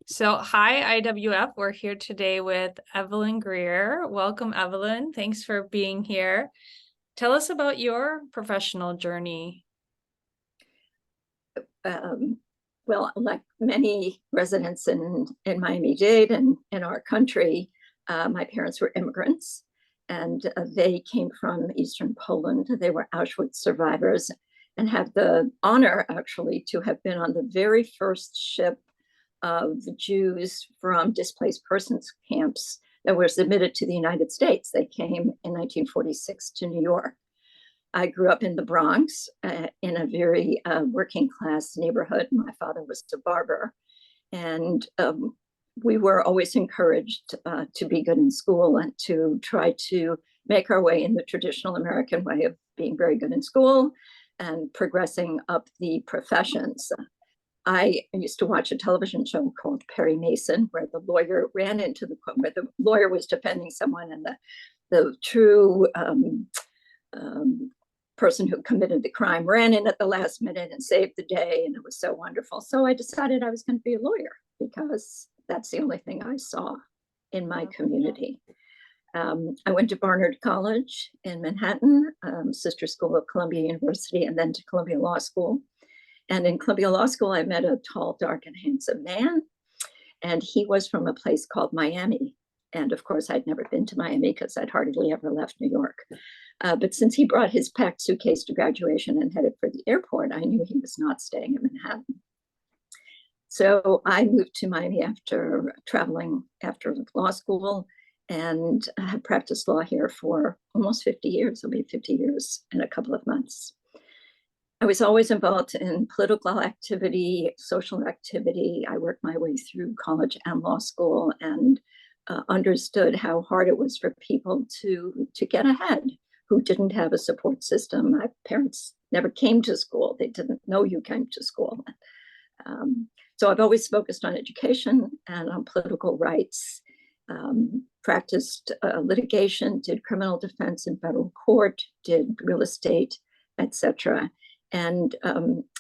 So, hi, IWF. We're here today with Evelyn Greer. Welcome, Evelyn. Thanks for being here. Tell us about your professional journey. Well, like many residents in Miami-Dade and in our country, my parents were immigrants, and they came from Eastern Poland. They were Auschwitz survivors and had the honor, actually, to have been on the very first ship of Jews from displaced persons camps that were submitted to the United States. They came in 1946 to New York. I grew up in the Bronx in a very working class neighborhood. My father was a barber, and we were always encouraged to be good in school and to try to make our way in the traditional American way of being very good in school and progressing up the professions. I used to watch a television show called Perry Mason, where the lawyer ran into where the lawyer was defending someone, and the true person who committed the crime ran in at the last minute and saved the day, and it was so wonderful. So I decided I was going to be a lawyer because that's the only thing I saw in my community. I went to Barnard College in Manhattan, sister school of Columbia University, and then to Columbia Law School. And in Columbia Law School, I met a tall, dark, and handsome man, and he was from a place called Miami. And of course, I'd never been to Miami because I'd hardly ever left New York. But since he brought his packed suitcase to graduation and headed for the airport, I knew he was not staying in Manhattan. So I moved to Miami after traveling after law school, and I have practiced law here for almost 50 years. It'll be 50 years in a couple of months. I was always involved in political activity, social activity. I worked my way through college and law school and understood how hard it was for people to get ahead who didn't have a support system. My parents never came to school. They didn't know you came to school. So I've always focused on education and on political rights, practiced litigation, did criminal defense in federal court, did real estate, etc. And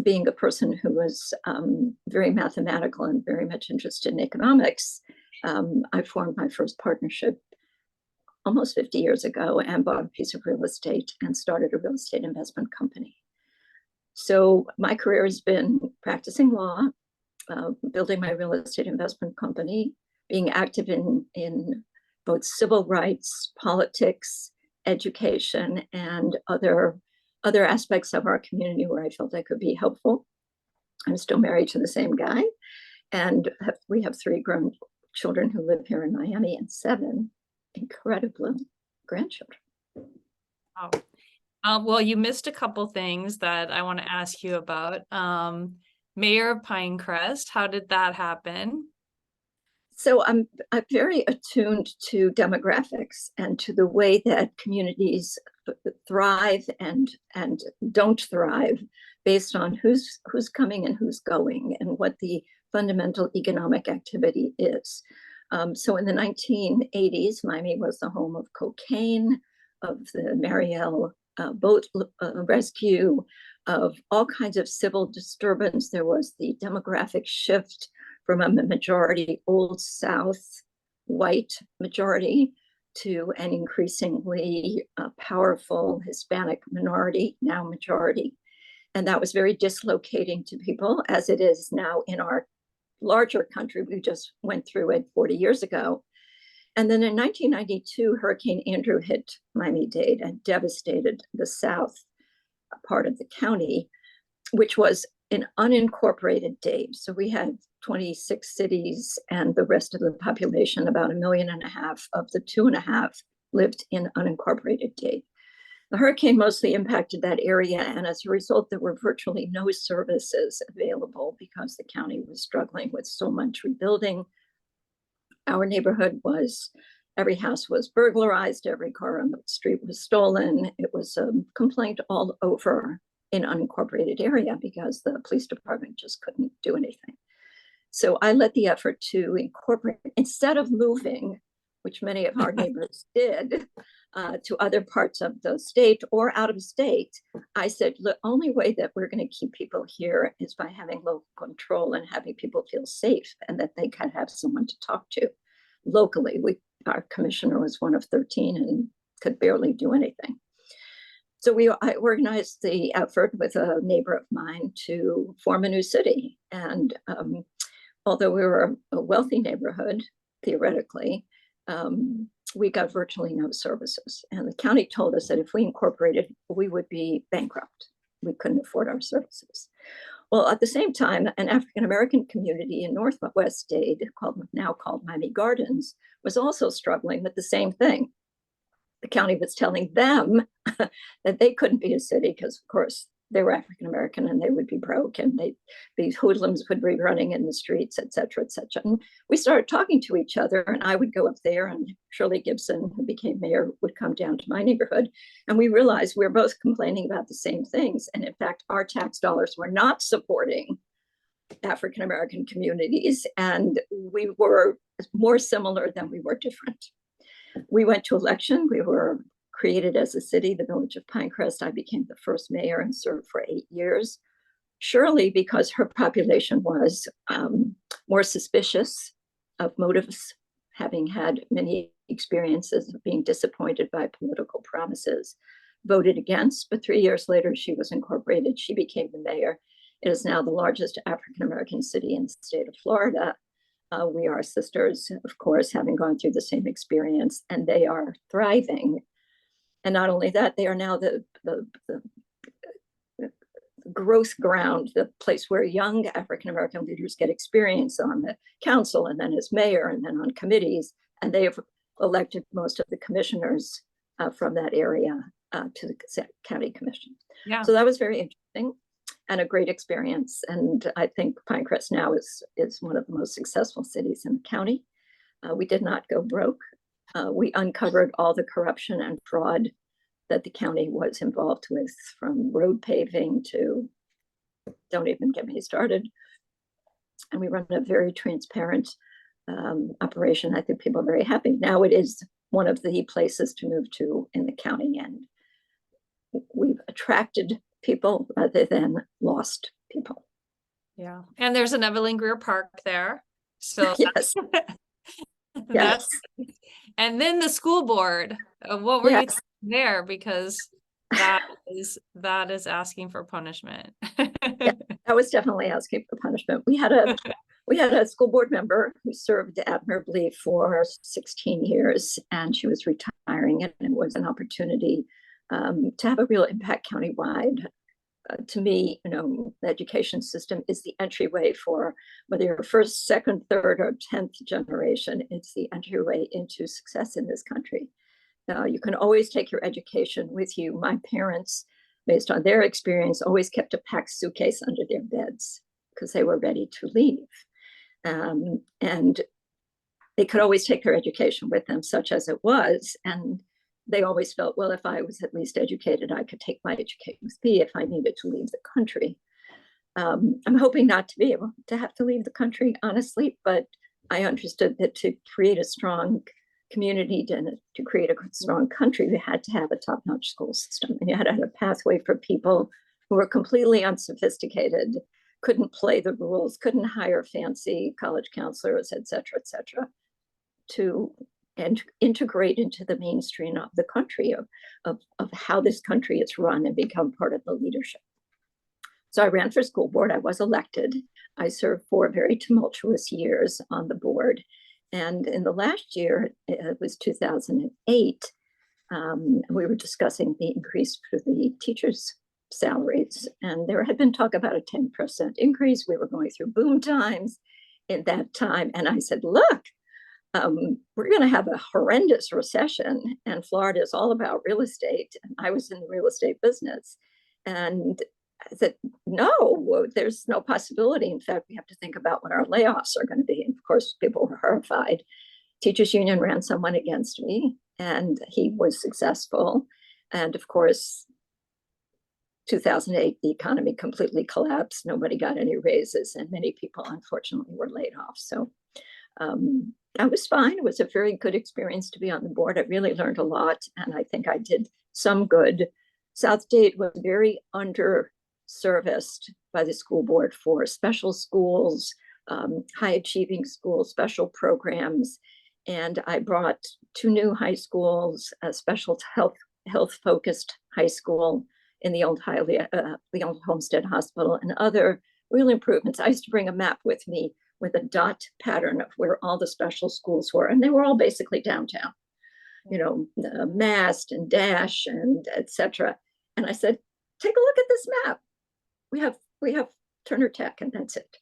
being a person who was very mathematical and very much interested in economics, I formed my first partnership almost 50 years ago and bought a piece of real estate and started a real estate investment company. So my career has been practicing law, building my real estate investment company, being active in both civil rights, politics, education, and other aspects of our community where I felt I could be helpful. I'm still married to the same guy, and we have 3 grown children who live here in Miami and 7 incredible grandchildren. Oh. Well, you missed a couple things that I want to ask you about. Mayor of Pinecrest, how did that happen? So I'm very attuned to demographics and to the way that communities thrive and don't thrive based on who's coming and who's going and what the fundamental economic activity is. So in the 1980s, Miami was the home of cocaine, of the Mariel boat rescue, of all kinds of civil disturbance. There was the demographic shift from a majority Old South white majority to an increasingly powerful Hispanic minority, now majority. And that was very dislocating to people, as it is now in our larger country. We just went through it 40 years ago. And then in 1992, Hurricane Andrew hit Miami-Dade and devastated the south part of the county, which was an unincorporated Dade. So we had 26 cities, and the rest of the population, about 1.5 million of the 2.5, lived in unincorporated Dade. The hurricane mostly impacted that area, and as a result, there were virtually no services available because the county was struggling with so much rebuilding. Our neighborhood every house was burglarized, every car on the street was stolen. It was a complaint all over in unincorporated area because the police department just couldn't do anything. So I led the effort to incorporate, instead of moving, which many of our neighbors did, to other parts of the state or out of state, I said, the only way that we're going to keep people here is by having local control and having people feel safe and that they could have someone to talk to locally. Our commissioner was one of 13 and could barely do anything. So I organized the effort with a neighbor of mine to form a new city. And although we were a wealthy neighborhood, theoretically, we got virtually no services. And the county told us that if we incorporated, we would be bankrupt. We couldn't afford our services. Well, at the same time, an African-American community in Northwest Dade, now called Miami Gardens, was also struggling with the same thing. The county was telling them that they couldn't be a city because, of course, they were African-American and they would be broke and these hoodlums would be running in the streets, et cetera, et cetera. And we started talking to each other, and I would go up there and Shirley Gibson, who became mayor, would come down to my neighborhood. And we realized we were both complaining about the same things. And in fact, our tax dollars were not supporting African-American communities, and we were more similar than we were different. We went to election. We were created as a city, the village of Pinecrest. I became the first mayor and served for 8 years. Shirley, because her population was more suspicious of motives, having had many experiences of being disappointed by political promises, voted against. But 3 years later, she was incorporated. She became the mayor. It is now the largest African-American city in the state of Florida. We are sisters, of course, having gone through the same experience, and they are thriving. And not only that, they are now the growth ground, the place where young African-American leaders get experience on the council and then as mayor and then on committees. And they have elected most of the commissioners from that area to the county commission. Yeah. So that was very interesting and a great experience. And I think Pinecrest now is one of the most successful cities in the county. We did not go broke. We uncovered all the corruption and fraud that the county was involved with, from road paving to, don't even get me started. And we run a very transparent operation. I think people are very happy. Now it is one of the places to move to in the county, and we've attracted people rather than lost people. Yeah, and there's an Evelyn Greer Park there. So yes. Yes. And then the school board. What were you thinking there? Because that is asking for punishment. Yeah, that was definitely asking for punishment. We had a school board member who served admirably for 16 years, and she was retiring, and it was an opportunity to have a real impact countywide. To me, the education system is the entryway for whether you're first, second, third, or 10th generation. It's the entryway into success in this country. You can always take your education with you. My parents, based on their experience, always kept a packed suitcase under their beds because they were ready to leave. And they could always take their education with them, such as it was. And they always felt, well, if I was at least educated, I could take my education with me if I needed to leave the country. I'm hoping not to be able to have to leave the country, honestly, but I understood that to create a strong community, to create a strong country, we had to have a top-notch school system. And you had to have a pathway for people who were completely unsophisticated, couldn't play the rules, couldn't hire fancy college counselors, et cetera, to and integrate into the mainstream of the country, of how this country is run and become part of the leadership. So I ran for school board. I was elected. I served 4 very tumultuous years on the board. And in the last year, it was 2008, we were discussing the increase for the teachers' salaries. And there had been talk about a 10% increase. We were going through boom times in that time. And I said, look, we're going to have a horrendous recession, and Florida is all about real estate. And I was in the real estate business, and I said, no, there's no possibility. In fact, we have to think about what our layoffs are going to be. And of course, people were horrified. Teachers Union ran someone against me, and he was successful. And of course, 2008, the economy completely collapsed. Nobody got any raises, and many people, unfortunately, were laid off. So I was fine. It was a very good experience to be on the board. I really learned a lot, and I think I did some good. South Dade was very underserviced by the school board for special schools, high achieving schools, special programs. And I brought two new high schools, a special health focused high school in the old Homestead Hospital, and other real improvements. I used to bring a map with me with a dot pattern of where all the special schools were, and they were all basically downtown, you know, Mast and Dash and etc. And I said, take a look at this map. We have Turner Tech, and that's it.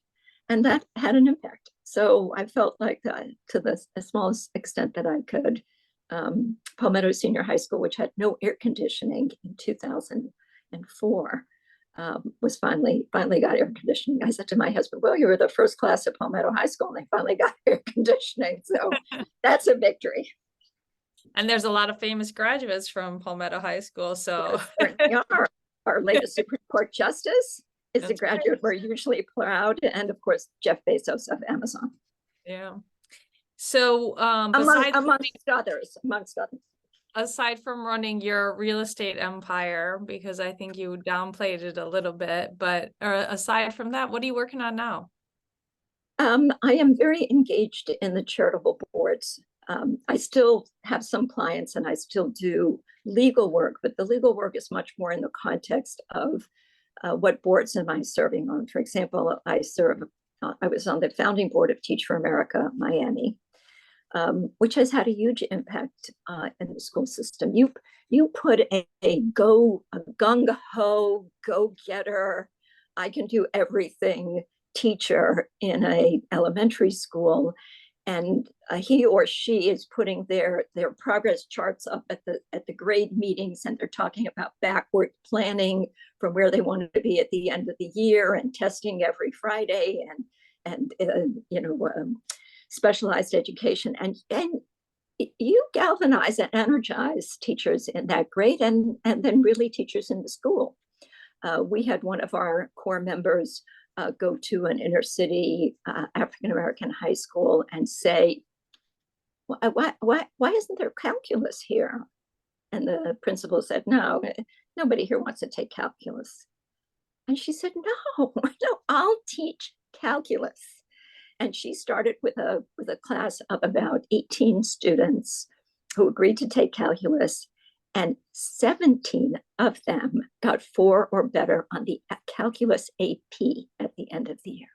And that had an impact. So I felt like to the smallest extent that I could, Palmetto Senior High School, which had no air conditioning in 2004, was finally got air conditioning. I said to my husband, well, you were the first class at Palmetto High School, and they finally got air conditioning. So that's a victory. And there's a lot of famous graduates from Palmetto High School. So our latest Supreme Court justice is a graduate. Great. We're usually proud. And of course, Jeff Bezos of Amazon. Yeah. So amongst others. Aside from running your real estate empire, because I think you downplayed it a little bit, but aside from that, what are you working on now? I am very engaged in the charitable boards. I still have some clients and I still do legal work, but the legal work is much more in the context of what boards am I serving on. For example, I was on the founding board of Teach for America, Miami, which has had a huge impact in the school system. You put a gung-ho, go-getter, I can do everything teacher in a elementary school, and he or she is putting their progress charts up at the grade meetings, and they're talking about backward planning from where they wanted to be at the end of the year, and testing every Friday, and specialized education, and you galvanize and energize teachers in that grade, and then really teachers in the school. We had one of our core members go to an inner city African-American high school and say, why isn't there calculus here? And the principal said, no, nobody here wants to take calculus. And she said, no, I'll teach calculus. And she started with a class of about 18 students who agreed to take calculus, and 17 of them got 4 or better on the calculus AP at the end of the year.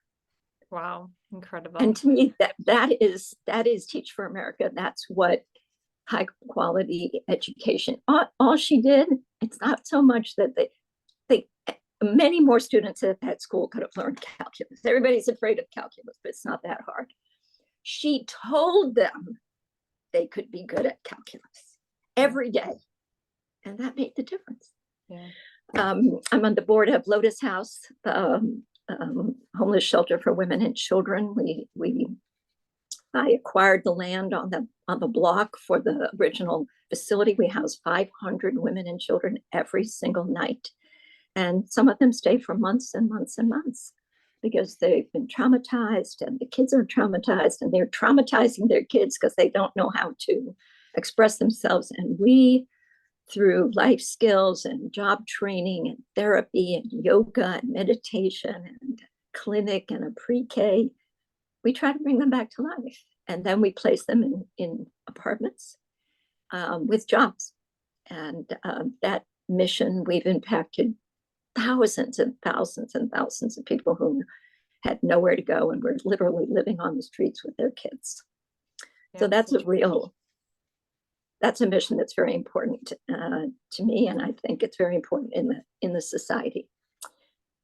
Wow, incredible. And to me, that is Teach for America. That's what high quality education. All she did, it's not so much that many more students at that school could have learned calculus. Everybody's afraid of calculus, but it's not that hard. She told them they could be good at calculus every day, and that made the difference. Yeah. I'm on the board of Lotus House, homeless shelter for women and children. I acquired the land on the block for the original facility. We house 500 women and children every single night. And some of them stay for months and months and months because they've been traumatized, and the kids are traumatized, and they're traumatizing their kids because they don't know how to express themselves. And we, through life skills and job training and therapy and yoga and meditation and clinic and a pre-K, we try to bring them back to life. And then we place them in apartments with jobs. And that mission, we've impacted thousands and thousands and thousands of people who had nowhere to go and were literally living on the streets with their kids. Yeah, so that's a mission that's very important to me, and I think it's very important in the society.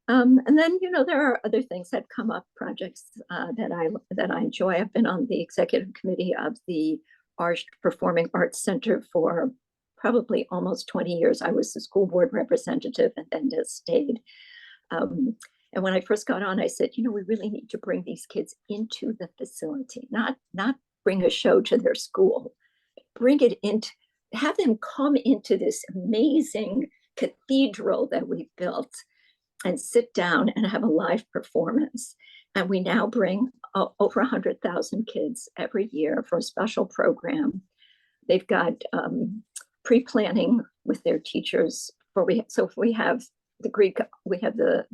And then there are other things that come up, projects that I enjoy. I've been on the executive committee of the Performing Arts Center for probably almost 20 years. I was the school board representative and then just stayed. And when I first got on, I said, we really need to bring these kids into the facility, not bring a show to their school, bring it into, have them come into this amazing cathedral that we've built and sit down and have a live performance. And we now bring over 100,000 kids every year for a special program. They've got pre-planning with their teachers. So if we have the Greek, we have the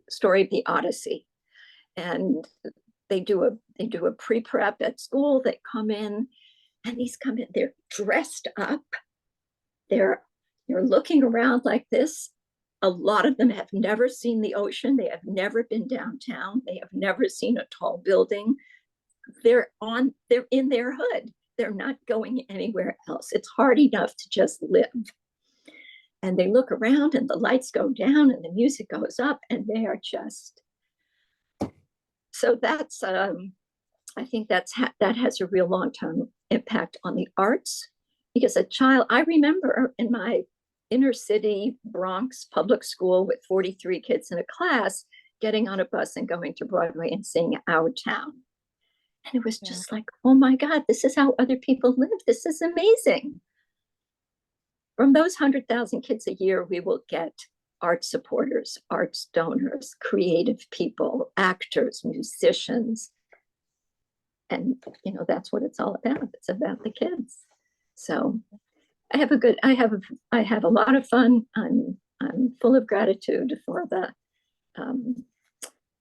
story of the Odyssey, and they do a pre-prep at school. They come in, and these come in. They're dressed up. They're looking around like this. A lot of them have never seen the ocean. They have never been downtown. They have never seen a tall building. They're in their hood. They're not going anywhere else. It's hard enough to just live. And they look around and the lights go down and the music goes up and they are just, so that's, I think that has a real long-term impact on the arts, because I remember in my inner city Bronx public school with 43 kids in a class, getting on a bus and going to Broadway and seeing Our Town. And it was just like, oh my God, this is how other people live. This is amazing. From those 100,000 kids a year, we will get art supporters, arts donors, creative people, actors, musicians. And, that's what it's all about. It's about the kids. So I have a lot of fun. I'm full of gratitude for the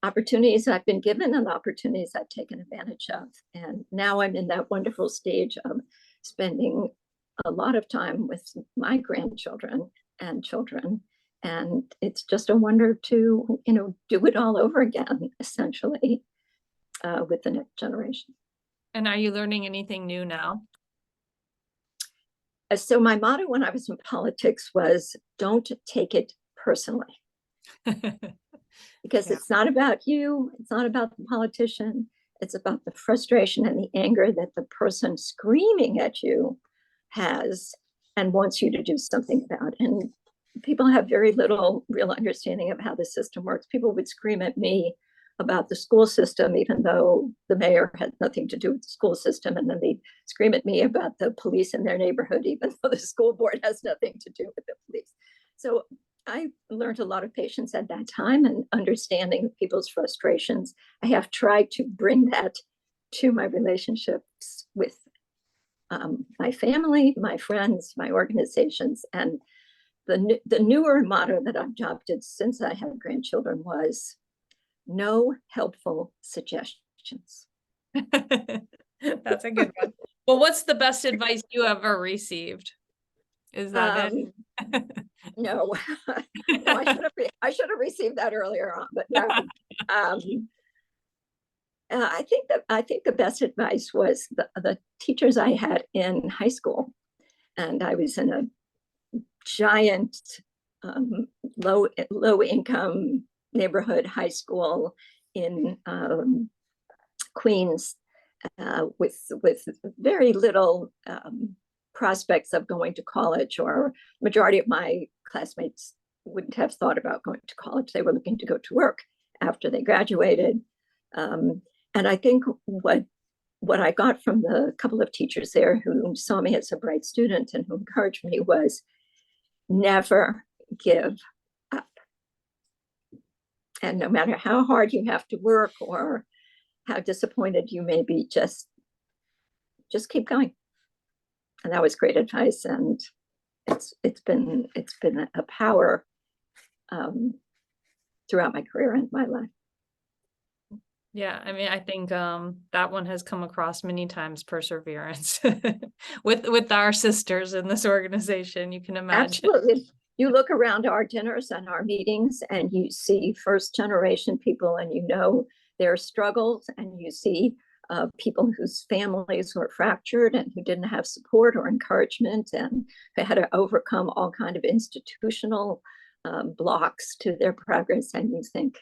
opportunities I've been given and the opportunities I've taken advantage of. And now I'm in that wonderful stage of spending a lot of time with my grandchildren and children. And it's just a wonder to, do it all over again, essentially, with the next generation. And are you learning anything new now? So my motto when I was in politics was, don't take it personally. Because it's not about you, it's not about the politician, it's about the frustration and the anger that the person screaming at you has and wants you to do something about. And people have very little real understanding of how the system works. People would scream at me about the school system, even though the mayor had nothing to do with the school system. And then they'd scream at me about the police in their neighborhood, even though the school board has nothing to do with the police. So I learned a lot of patience at that time and understanding of people's frustrations. I have tried to bring that to my relationships with my family, my friends, my organizations. And the newer motto that I've adopted since I have grandchildren was, no helpful suggestions. That's a good one. Well, what's the best advice you ever received? Is that it? No, no, I should have received that earlier on, but no. I think the best advice was the teachers I had in high school, and I was in a giant low income neighborhood high school in Queens, with very little prospects of going to college, or majority of my classmates wouldn't have thought about going to college. They were looking to go to work after they graduated. And I think what I got from the couple of teachers there who saw me as a bright student and who encouraged me was, never give up. And no matter how hard you have to work or how disappointed you may be, just keep going. And that was great advice, and it's been a power throughout my career and my life. Yeah, I mean, I think that one has come across many times, perseverance with our sisters in this organization. You can imagine. Absolutely. You look around our dinners and our meetings and you see first generation people, and their struggles, and you see people whose families were fractured and who didn't have support or encouragement, and who had to overcome all kind of institutional blocks to their progress. And you think,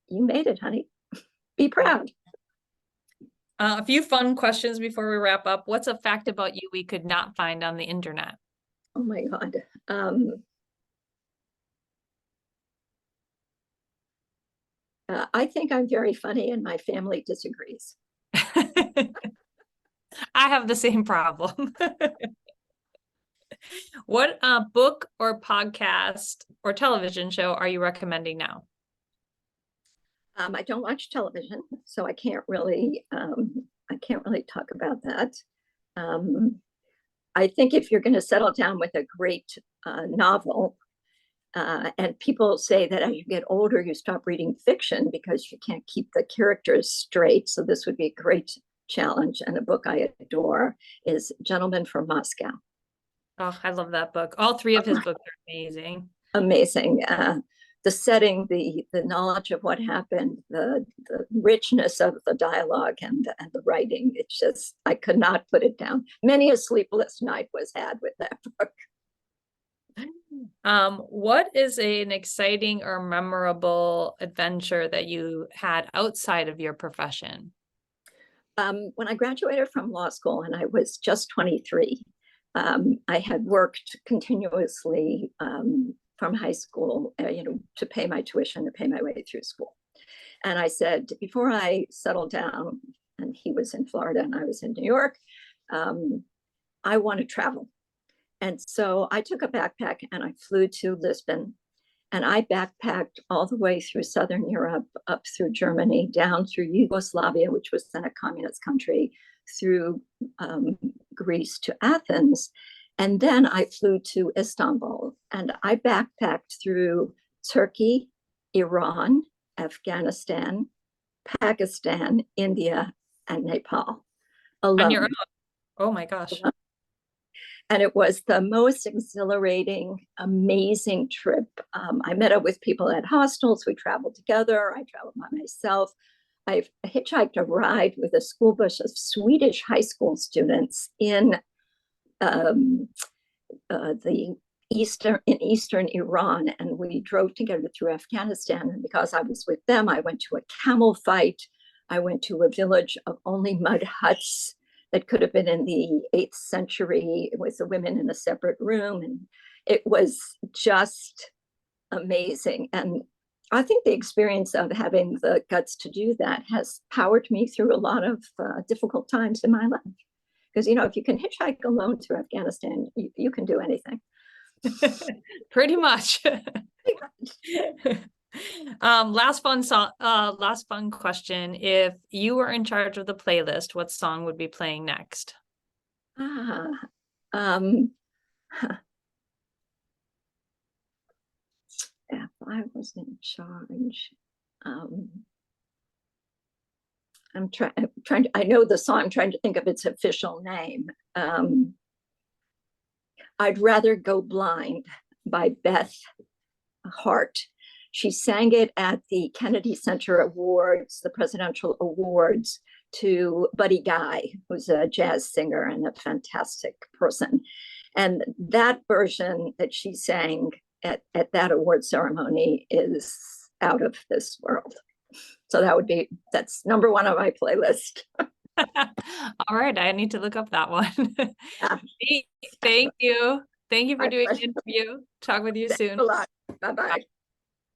you made it, honey. Be proud. A few fun questions before we wrap up. What's a fact about you we could not find on the internet? Oh my God. I think I'm very funny and my family disagrees. I have the same problem. What book or podcast or television show are you recommending now? I don't watch television, so I can't really talk about that. Um, I think if you're going to settle down with a great novel, and people say that as you get older, you stop reading fiction because you can't keep the characters straight. So this would be a great challenge. And a book I adore is Gentleman from Moscow. Oh, I love that book. All three of his books are amazing. Amazing. The setting, the knowledge of what happened, the richness of the dialogue and the writing. It's just, I could not put it down. Many a sleepless night was had with that book. What is an exciting or memorable adventure that you had outside of your profession? When I graduated from law school and I was just 23, I had worked continuously from high school, to pay my tuition, to pay my way through school. And I said, before I settle down, and he was in Florida and I was in New York, I want to travel. And so I took a backpack and I flew to Lisbon, and I backpacked all the way through Southern Europe, up through Germany, down through Yugoslavia, which was then a communist country, through Greece to Athens. And then I flew to Istanbul, and I backpacked through Turkey, Iran, Afghanistan, Pakistan, India, and Nepal alone. On your own? Oh my gosh. And it was the most exhilarating, amazing trip. I met up with people at hostels. We traveled together. I traveled by myself. I hitchhiked a ride with a school bus of Swedish high school students in eastern Iran, and we drove together through Afghanistan. And because I was with them, I went to a camel fight. I went to a village of only mud huts that could have been in the 8th century with the women in a separate room. And it was just amazing. And I think the experience of having the guts to do that has powered me through a lot of difficult times in my life. Because, if you can hitchhike alone through Afghanistan, you can do anything. Pretty much. Last fun question. If you were in charge of the playlist, what song would be playing next? If I was in charge, I'm trying to, I know the song, I'm trying to think of its official name. I'd Rather Go Blind by Beth Hart. She sang it at the Kennedy Center Awards, the presidential awards, to Buddy Guy, who's a jazz singer and a fantastic person. And that version that she sang at that award ceremony is out of this world. So that's number one on my playlist. All right, I need to look up that one. Yeah. Thank you. Thank you for My doing pleasure. the interview. Talk with you Thanks soon. a lot. Bye-bye.